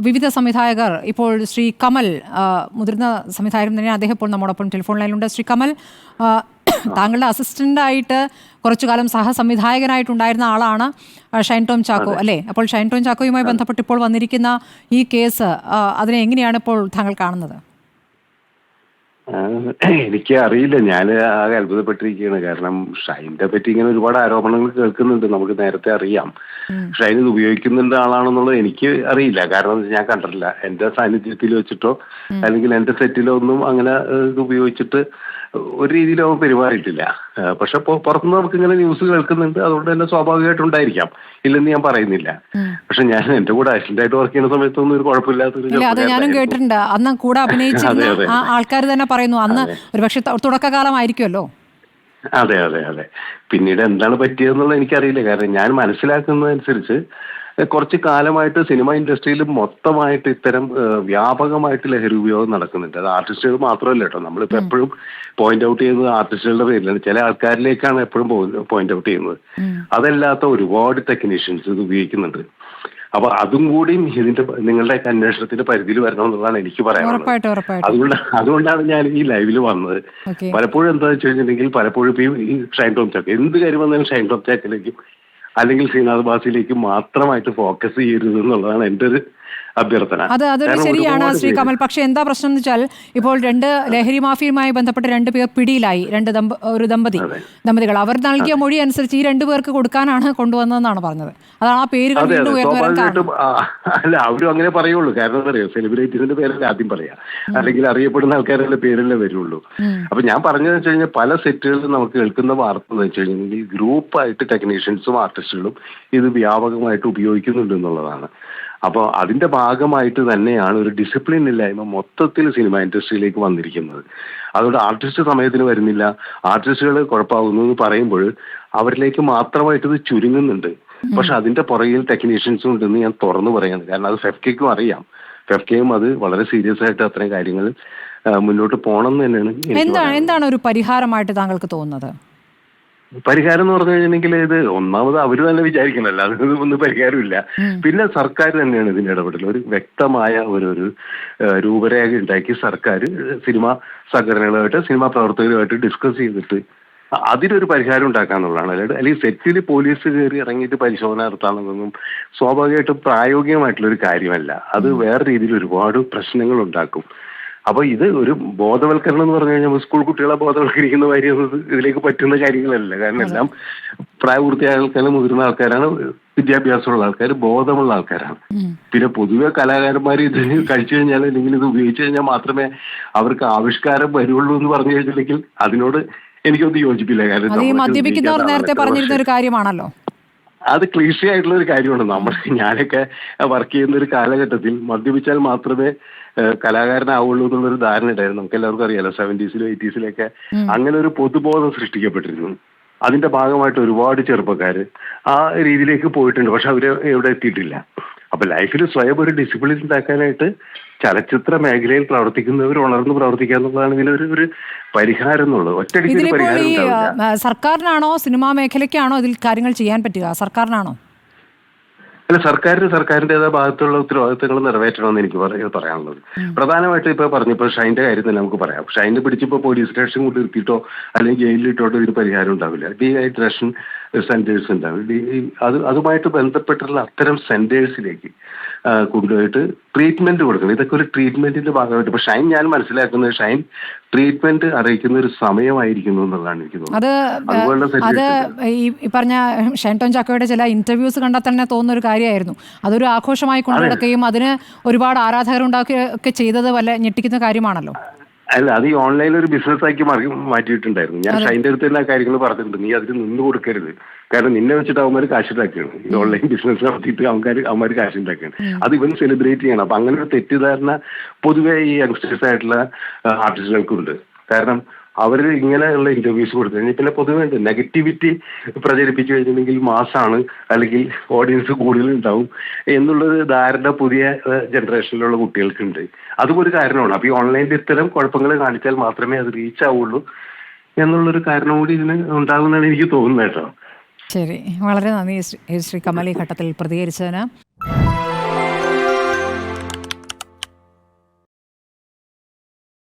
വിവിധ സംവിധായകർ ഇപ്പോൾ ശ്രീ കമൽ, മുതിർന്ന സംവിധായകൻ തന്നെ, അദ്ദേഹം ഇപ്പോൾ നമ്മോടൊപ്പം ടെലിഫോൺ ലൈനിലുണ്ട്. ശ്രീ കമൽ, താങ്കളുടെ അസിസ്റ്റന്റായിട്ട് കുറച്ചു കാലം സഹസംവിധായകനായിട്ടുണ്ടായിരുന്ന ആളാണ് ഷൈൻ ടോം ചാക്കോ, അല്ലേ? അപ്പോൾ ഷൈൻ ടോം ചാക്കോയുമായി ബന്ധപ്പെട്ട് ഇപ്പോൾ വന്നിരിക്കുന്ന ഈ കേസ്, അതിനെ എങ്ങനെയാണ് ഇപ്പോൾ താങ്കൾ കാണുന്നത്? എനിക്ക് അറിയില്ല, ഞാൻ ആകെ അത്ഭുതപ്പെട്ടിരിക്കുകയാണ്. കാരണം ഷൈനെ പറ്റി ഇങ്ങനെ ഒരുപാട് ആരോപണങ്ങൾ കേൾക്കുന്നുണ്ട്, നമുക്ക് നേരത്തെ അറിയാം. ഷൈൻ ഇത് ഉപയോഗിക്കുന്നുണ്ട് ആളാണെന്നുള്ളത് എനിക്ക് അറിയില്ല. കാരണം ഞാൻ കണ്ടിട്ടില്ല, എന്റെ സാന്നിധ്യത്തിൽ വെച്ചിട്ടോ അല്ലെങ്കിൽ എന്റെ സെറ്റിലോ ഒന്നും അങ്ങനെ ഇത് ഉപയോഗിച്ചിട്ട് ഒരു രീതിയിലും അവൻ പെരുമാറിയിട്ടില്ല. പക്ഷെ പുറത്തുനിന്ന് നമുക്ക് ഇങ്ങനെ ന്യൂസ് കേൾക്കുന്നുണ്ട്, അതുകൊണ്ട് തന്നെ സ്വാഭാവികമായിട്ടുണ്ടായിരിക്കാം, ഇല്ലെന്ന് ഞാൻ പറയുന്നില്ല. പക്ഷെ ഞാൻ എന്റെ കൂടെ അസിസ്റ്റന്റായിട്ട് വർക്ക് ചെയ്യുന്ന സമയത്തൊന്നും ഒരു കുഴപ്പമില്ലാത്തൊരു അത് ഞാനും കേട്ടിട്ടുണ്ട്. അന്ന് കൂടെ അഭിനയിച്ചിരുന്ന ആൾക്കാർ തന്നെ പറയുന്നു, അന്ന് ഒരുപക്ഷെ തുടക്കകാലമായിരിക്കുമല്ലോ. അതെ അതെ അതെ. പിന്നീട് എന്താണ് പറ്റിയതെന്നുള്ളത് എനിക്കറിയില്ല. കാരണം ഞാൻ മനസ്സിലാക്കുന്നതനുസരിച്ച് കുറച്ച് കാലമായിട്ട് സിനിമ ഇൻഡസ്ട്രിയിൽ മൊത്തമായിട്ട് ഇത്തരം വ്യാപകമായിട്ട് ലഹരി ഉപയോഗം നടക്കുന്നുണ്ട്. അത് ആർട്ടിസ്റ്റുകൾ മാത്രമല്ല കേട്ടോ. നമ്മളിപ്പോൾ എപ്പോഴും പോയിന്റ് ഔട്ട് ചെയ്യുന്നത് ആർട്ടിസ്റ്റുകളുടെ പേരിലാണ്. ചില ആൾക്കാരിലേക്കാണ് എപ്പോഴും പോയിന്റ് ഔട്ട് ചെയ്യുന്നത്. അതല്ലാത്ത ഒരുപാട് ടെക്നീഷ്യൻസ് ഇത് ഉപയോഗിക്കുന്നുണ്ട്. അപ്പൊ അതും കൂടിയും ഇതിന്റെ നിങ്ങളുടെ അന്വേഷണത്തിന്റെ പരിധിയിൽ വരണമെന്നുള്ളതാണ് എനിക്ക് പറയാനുള്ളത്. അതുകൊണ്ടാണ് ഞാൻ ഈ ലൈവിൽ വന്നത്. പലപ്പോഴും എന്താ വെച്ച് കഴിഞ്ഞിട്ടുണ്ടെങ്കിൽ, പലപ്പോഴും ഈ ഷൈൻ ടോം ചാക്കോ എന്ത് കാര്യം വന്നാലും ഷൈൻ ടോം ചാക്കോയിലേക്കും അല്ലെങ്കിൽ ശ്രീനാഥ് ബാസിയിലേക്ക് മാത്രമായിട്ട് ഫോക്കസ് ചെയ്യരുത് എന്നുള്ളതാണ് എൻ്റെ ഒരു അഭ്യർത്ഥന. അതൊരു ശരിയാണ് ശ്രീ കമൽ. പക്ഷെ എന്താ പ്രശ്നം എന്ന് വെച്ചാൽ, ഇപ്പോൾ രണ്ട് ലഹരി മാഫിയുമായി ബന്ധപ്പെട്ട് 2 പേർ പിടിയിലായി. ഒരു ദമ്പതികൾ. അവർ നൽകിയ മൊഴി അനുസരിച്ച് ഈ 2 പേർക്ക് കൊടുക്കാനാണ് കൊണ്ടുവന്നതെന്നാണ് പറഞ്ഞത്. അതാണ് ആ പേരുകൾ വീണ്ടും ഉയർന്നു വരാൻ കാരണം. അല്ല, അവരും അങ്ങനെ പറയുള്ളൂ. കാരണം എന്താ പറയുക, സെലിബ്രിറ്റീസിന്റെ പേരല്ലേ ആദ്യം പറയാ, അല്ലെങ്കിൽ അറിയപ്പെടുന്ന ആൾക്കാരുടെ പേരല്ലേ വരുള്ളൂ. അപ്പൊ ഞാൻ പറഞ്ഞതെന്ന് വെച്ച് കഴിഞ്ഞാൽ, പല സെറ്റുകളിലും നമുക്ക് കേൾക്കുന്ന വാർത്ത എന്ന് വെച്ച് കഴിഞ്ഞാൽ ഗ്രൂപ്പായിട്ട് ടെക്നീഷ്യൻസും ആർട്ടിസ്റ്റുകളും ഇത് വ്യാപകമായിട്ട് ഉപയോഗിക്കുന്നുണ്ട് എന്നുള്ളതാണ്. അപ്പോൾ അതിന്റെ ഭാഗമായിട്ട് തന്നെയാണ് ഒരു ഡിസിപ്ലിൻ ഇല്ലായ്മ മൊത്തത്തിൽ സിനിമ ഇൻഡസ്ട്രിയിലേക്ക് വന്നിരിക്കുന്നത്. അതുകൊണ്ട് ആർട്ടിസ്റ്റ് സമയത്തിന് വരുന്നില്ല, ആർട്ടിസ്റ്റുകൾ കുഴപ്പമാകുന്നു എന്ന് പറയുമ്പോൾ അവരിലേക്ക് മാത്രമായിട്ട് ഇത് ചുരുങ്ങുന്നുണ്ട്. പക്ഷെ അതിന്റെ പുറകിൽ ടെക്നീഷ്യൻസും ഉണ്ടെന്ന് ഞാൻ തുറന്നു പറയുന്നത്. കാരണം അത് ഫെഫ്കയ്ക്കും അറിയാം. ഫെഫ്കയും അത് വളരെ സീരിയസ് ആയിട്ട് അത്രയും കാര്യങ്ങൾ മുന്നോട്ട് പോകണം എന്ന് തന്നെയാണ്. എന്താണ് ഒരു പരിഹാരമായിട്ട് താങ്കൾക്ക് തോന്നുന്നത്? പരിഹാരം എന്ന് പറഞ്ഞു കഴിഞ്ഞിട്ടുണ്ടെങ്കിൽ, ഇത് ഒന്നാമത് അവർ തന്നെ വിചാരിക്കണമല്ലോ, അതൊന്നും പരിഹാരമില്ല. പിന്നെ സർക്കാർ തന്നെയാണ് ഇതിന്റെ ഇടപെടൽ. ഒരു വ്യക്തമായ ഒരു രൂപരേഖ ഉണ്ടാക്കി സർക്കാർ സിനിമാ സംഘടനകളുമായിട്ട് സിനിമാ പ്രവർത്തകരുമായിട്ട് ഡിസ്കസ് ചെയ്തിട്ട് അതിനൊരു പരിഹാരം ഉണ്ടാക്കാന്നുള്ളതാണ്. അല്ലെങ്കിൽ സെറ്റിൽ പോലീസ് കയറി ഇറങ്ങിയിട്ട് പരിശോധന നടത്താമെന്നൊന്നും സ്വാഭാവികമായിട്ടും പ്രായോഗികമായിട്ടുള്ളൊരു കാര്യമല്ല. അത് വേറെ രീതിയിൽ ഒരുപാട് പ്രശ്നങ്ങൾ ഉണ്ടാക്കും. അപ്പൊ ഇത് ഒരു ബോധവൽക്കരണം എന്ന് പറഞ്ഞു കഴിഞ്ഞാൽ സ്കൂൾ കുട്ടികളെ ബോധവൽക്കരിക്കുന്ന കാര്യം ഇതിലേക്ക് പറ്റുന്ന കാര്യങ്ങളല്ല. കാരണം എല്ലാം പ്രായപൂർത്തിയായ ആൾക്കാരും മുതിർന്ന ആൾക്കാരാണ്, വിദ്യാഭ്യാസമുള്ള ആൾക്കാർ, ബോധമുള്ള ആൾക്കാരാണ്. പിന്നെ പൊതുവെ കലാകാരന്മാർ ഇത് കഴിച്ചു കഴിഞ്ഞാൽ അല്ലെങ്കിൽ ഇത് ഉപയോഗിച്ചു കഴിഞ്ഞാൽ മാത്രമേ അവർക്ക് ആവിഷ്കാരം വരുള്ളൂ എന്ന് പറഞ്ഞു കഴിഞ്ഞിട്ടുണ്ടെങ്കിൽ അതിനോട് എനിക്കൊന്നും യോജിപ്പില്ല. കാരണം മദ്യപിക്കുന്നവർ നേരത്തെ പറഞ്ഞിരുന്ന ഒരു കാര്യമാണല്ലോ, അത് ക്ലീഷേ ആയിട്ടുള്ള ഒരു കാര്യമാണ്. ഞാനൊക്കെ വർക്ക് ചെയ്യുന്ന ഒരു കാലഘട്ടത്തിൽ മദ്യപിച്ചാൽ മാത്രമേ കലാകാരനാവുള്ളൂ എന്നുള്ളൊരു ധാരണ ഉണ്ടായിരുന്നു. നമുക്ക് എല്ലാവർക്കും അറിയാലോ, 70s 80s അങ്ങനെ ഒരു പൊതുബോധം സൃഷ്ടിക്കപ്പെട്ടിരുന്നു. അതിന്റെ ഭാഗമായിട്ട് ഒരുപാട് ചെറുപ്പക്കാര് ആ രീതിയിലേക്ക് പോയിട്ടുണ്ട്. പക്ഷെ അവര് എവിടെ എത്തിയിട്ടില്ല. അപ്പൊ ലൈഫിൽ സ്വയം ഒരു ഡിസിപ്ലിൻ ഉണ്ടാക്കാനായിട്ട് ചലച്ചിത്ര മേഖലയിൽ പ്രവർത്തിക്കുന്നവർ ഉണർന്ന് പ്രവർത്തിക്കുക എന്നുള്ളതാണ് ഇതിലൊരു പരിഹാരം എന്നുള്ളത്. ഒറ്റയടിക്ക് പരിഹാരം. സർക്കാരിനാണോ സിനിമാ മേഖലയ്ക്കാണോ ഇതിൽ കാര്യങ്ങൾ ചെയ്യാൻ പറ്റുക? സർക്കാരിനാണോ? അല്ല, സർക്കാരിന്റേതായ ഭാഗത്തുള്ള ഉത്തരവാദിത്തങ്ങൾ നിറവേറ്റണമെന്ന് എനിക്ക് പറയാനുള്ളത്. പ്രധാനമായിട്ടും ഇപ്പൊ പറഞ്ഞപ്പോൾ ഷൈന്റെ കാര്യം തന്നെ നമുക്ക് പറയാം. ഷൈനെ പിടിച്ചപ്പോൾ പോലീസ് സ്റ്റേഷൻ കൊണ്ട് നിർത്തിയിട്ടോ അല്ലെങ്കിൽ ജയിലിലിട്ടോട്ടോ ഇതിന് പരിഹാരം ഉണ്ടാവില്ല. ഡീഹൈഡ്രേഷൻ സെന്റേഴ്സ് ഉണ്ടാവും. അതുമായിട്ട് ബന്ധപ്പെട്ടുള്ള അത്തരം സെന്റേഴ്സിലേക്ക് കൊണ്ടുപോയിട്ട് ട്രീറ്റ്മെന്റ് കൊടുക്കണം. ഇതൊക്കെ ഒരു ട്രീറ്റ്മെന്റിന്റെ ഭാഗമായിട്ട്. ഇപ്പൊ ഷൈൻ, ഞാൻ മനസ്സിലാക്കുന്നത് ഷൈൻ ട്രീറ്റ്മെന്റ് അറിയിക്കുന്ന ഒരു സമയമായിരിക്കുന്നു എന്നുള്ളതാണ് എനിക്ക് തോന്നുന്നത്. അത് ഈ പറഞ്ഞ ഷൈൻ ടോം ചാക്കോയുടെ ചില ഇന്റർവ്യൂസ് കണ്ടാൽ തന്നെ തോന്നുന്ന ഒരു കാര്യമായിരുന്നു. അതൊരു ആഘോഷമായി കൊണ്ടുനടക്കുകയും അതിന് ഒരുപാട് ആരാധകർ ഉണ്ടാക്കുകയൊക്കെ ചെയ്തത് വല്ല ഞെട്ടിക്കുന്ന കാര്യമാണല്ലോ. അല്ല, അത് ഈ ഓൺലൈനിൽ ഒരു ബിസിനസ് ആക്കി മാറ്റിയിട്ടുണ്ടായിരുന്നു. ഞാൻ ഷൈൻ്റെ അടുത്ത് തന്നെ ആ കാര്യങ്ങൾ പറഞ്ഞിട്ടുണ്ട്. നീ അതിന് നിന്ന് കൊടുക്കരുത്, കാരണം നിന്നെ വെച്ചിട്ട് അവന്മാർ കാശുണ്ടാക്കുകയാണ്. ഈ ഓൺലൈൻ ബിസിനസ് നടത്തിയിട്ട് അവന്മാർ കാശുണ്ടാക്കുകയാണ്. അത് ഇവൻ സെലിബ്രേറ്റ് ചെയ്യണം. അപ്പൊ അങ്ങനെ ഒരു തെറ്റിദ്ധാരണ പൊതുവെ ഈ യങ്സ്റ്റേഴ്സ് ആയിട്ടുള്ള ആർട്ടിസ്റ്റുകൾക്കുണ്ട്. കാരണം അവർ ഇങ്ങനെയുള്ള ഇന്റർവ്യൂസ് കൊടുത്തു കഴിഞ്ഞാൽ പിന്നെ പൊതുവെ ഉണ്ട് നെഗറ്റിവിറ്റി പ്രചരിപ്പിച്ചു കഴിഞ്ഞിട്ടുണ്ടെങ്കിൽ മാസാണ്, അല്ലെങ്കിൽ ഓഡിയൻസ് കൂടുതലുണ്ടാവും എന്നുള്ളൊരു ധാരണ പുതിയ ജനറേഷനിലുള്ള കുട്ടികൾക്കുണ്ട്. അതും ഒരു കാരണമാണ്. അപ്പൊ ഈ ഓൺലൈനിൽ ഇത്തരം കുഴപ്പങ്ങൾ കാണിച്ചാൽ മാത്രമേ അത് റീച്ച് ആവുള്ളൂ എന്നുള്ളൊരു കാരണം കൂടി ഇതിന് ഉണ്ടാകുമെന്നാണ് എനിക്ക് തോന്നുന്നത് കേട്ടോ. ശരി, വളരെ നന്ദി ശ്രീ കമൽ ഈ ഘട്ടത്തിൽ പ്രതികരിച്ചതിന്.